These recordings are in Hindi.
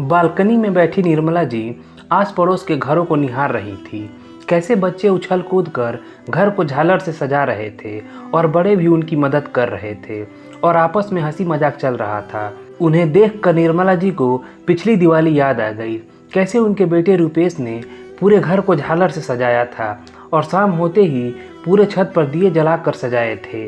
बालकनी में बैठी निर्मला जी आस पड़ोस के घरों को निहार रही थी। कैसे बच्चे उछल कूद कर घर को झालर से सजा रहे थे और बड़े भी उनकी मदद कर रहे थे और आपस में हंसी मजाक चल रहा था। उन्हें देखकर निर्मला जी को पिछली दिवाली याद आ गई। कैसे उनके बेटे रुपेश ने पूरे घर को झालर से सजाया था और शाम होते ही पूरे छत पर दिए जलाकर सजाए थे।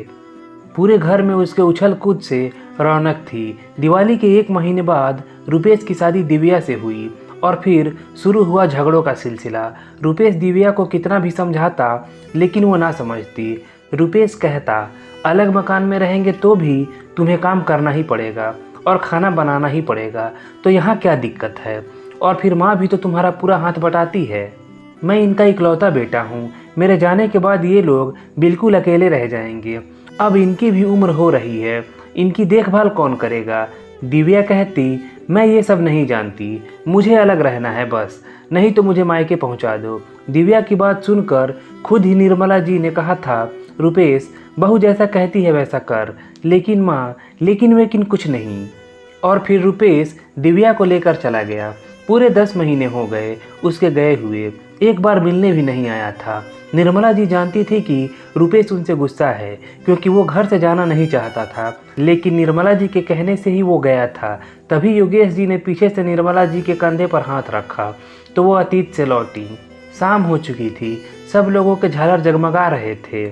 पूरे घर में उसके उछल कूद से रौनक थी। दिवाली के 1 महीने बाद रुपेश की शादी दिव्या से हुई और फिर शुरू हुआ झगड़ों का सिलसिला। रुपेश दिव्या को कितना भी समझाता लेकिन वो ना समझती। रुपेश कहता, अलग मकान में रहेंगे तो भी तुम्हें काम करना ही पड़ेगा और खाना बनाना ही पड़ेगा, तो यहाँ क्या दिक्कत है। और फिर माँ भी तो तुम्हारा पूरा हाथ बटाती है। मैं इनका इकलौता बेटा हूँ। मेरे जाने के बाद ये लोग बिल्कुल अकेले रह जाएंगे। अब इनकी भी उम्र हो रही है, इनकी देखभाल कौन करेगा। दिव्या कहती, मैं ये सब नहीं जानती, मुझे अलग रहना है बस, नहीं तो मुझे मायके पहुंचा दो। दिव्या की बात सुनकर खुद ही निर्मला जी ने कहा था, रुपेश बहू जैसा कहती है वैसा कर। लेकिन माँ, लेकिन कुछ नहीं। और फिर रुपेश दिव्या को लेकर चला गया। पूरे 10 महीने हो गए उसके गए हुए, एक बार मिलने भी नहीं आया था। निर्मला जी जानती थी कि रुपेश उनसे गुस्सा है क्योंकि वो घर से जाना नहीं चाहता था, लेकिन निर्मला जी के कहने से ही वो गया था। तभी योगेश जी ने पीछे से निर्मला जी के कंधे पर हाथ रखा तो वो अतीत से लौटी। शाम हो चुकी थी, सब लोगों के झालर जगमगा रहे थे।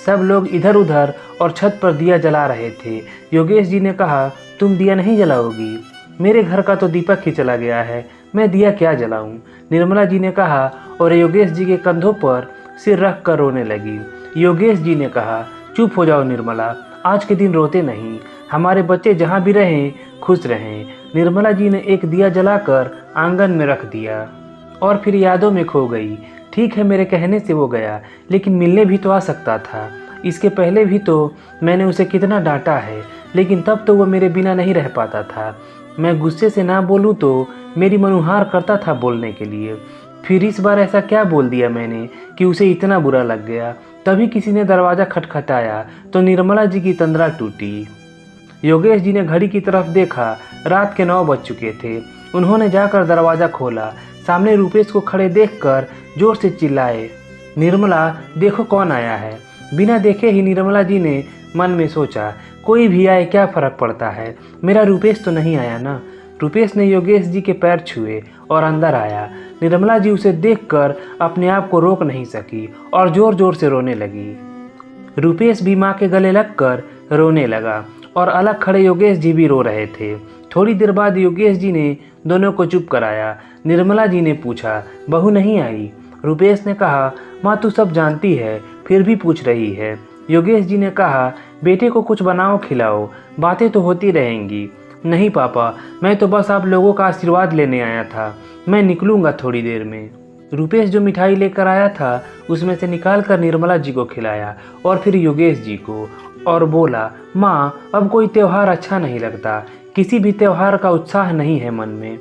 सब लोग इधर उधर और छत पर दिया जला रहे थे। योगेश जी ने कहा, तुम दिया नहीं जलाओगी? मेरे घर का तो दीपक ही चला गया है, मैं दिया क्या जलाऊं? निर्मला जी ने कहा और योगेश जी के कंधों पर सिर रख कर रोने लगी। योगेश जी ने कहा, चुप हो जाओ निर्मला, आज के दिन रोते नहीं, हमारे बच्चे जहाँ भी रहें खुश रहें। निर्मला जी ने एक दिया जलाकर आंगन में रख दिया और फिर यादों में खो गई। ठीक है, मेरे कहने से वो गया, लेकिन मिलने भी तो आ सकता था। इसके पहले भी तो मैंने उसे कितना डांटा है, लेकिन तब तो वो मेरे बिना नहीं रह पाता था। मैं गुस्से से ना बोलूँ तो मेरी मनुहार करता था बोलने के लिए। फिर इस बार ऐसा क्या बोल दिया मैंने कि उसे इतना बुरा लग गया। तभी किसी ने दरवाज़ा खटखटाया तो निर्मला जी की तंद्रा टूटी। योगेश जी ने घड़ी की तरफ देखा, रात के 9 बज चुके थे। उन्होंने जाकर दरवाज़ा खोला। सामने रुपेश को खड़े देखकर जोर से चिल्लाए, निर्मला देखो कौन आया है। बिना देखे ही निर्मला जी ने मन में सोचा, कोई भी आए क्या फ़र्क पड़ता है, मेरा रुपेश तो नहीं आया ना। रुपेश ने योगेश जी के पैर छुए और अंदर आया। निर्मला जी उसे देखकर अपने आप को रोक नहीं सकी और ज़ोर ज़ोर से रोने लगी। रुपेश भी माँ के गले लगकर रोने लगा और अलग खड़े योगेश जी भी रो रहे थे। थोड़ी देर बाद योगेश जी ने दोनों को चुप कराया। निर्मला जी ने पूछा, बहू नहीं आई? रुपेश ने कहा, माँ तू सब जानती है फिर भी पूछ रही है। योगेश जी ने कहा, बेटे को कुछ बनाओ खिलाओ, बातें तो होती रहेंगी। नहीं पापा, मैं तो बस आप लोगों का आशीर्वाद लेने आया था, मैं निकलूँगा थोड़ी देर में। रुपेश जो मिठाई लेकर आया था उसमें से निकाल कर निर्मला जी को खिलाया और फिर योगेश जी को, और बोला, माँ अब कोई त्यौहार अच्छा नहीं लगता, किसी भी त्यौहार का उत्साह नहीं है मन में।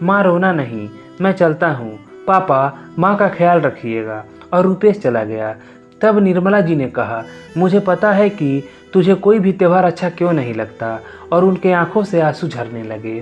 माँ रोना नहीं, मैं चलता हूँ, पापा माँ का ख्याल रखिएगा। और रुपेश चला गया। तब निर्मला जी ने कहा, मुझे पता है कि तुझे कोई भी त्यौहार अच्छा क्यों नहीं लगता, और उनके आंखों से आंसू झरने लगे।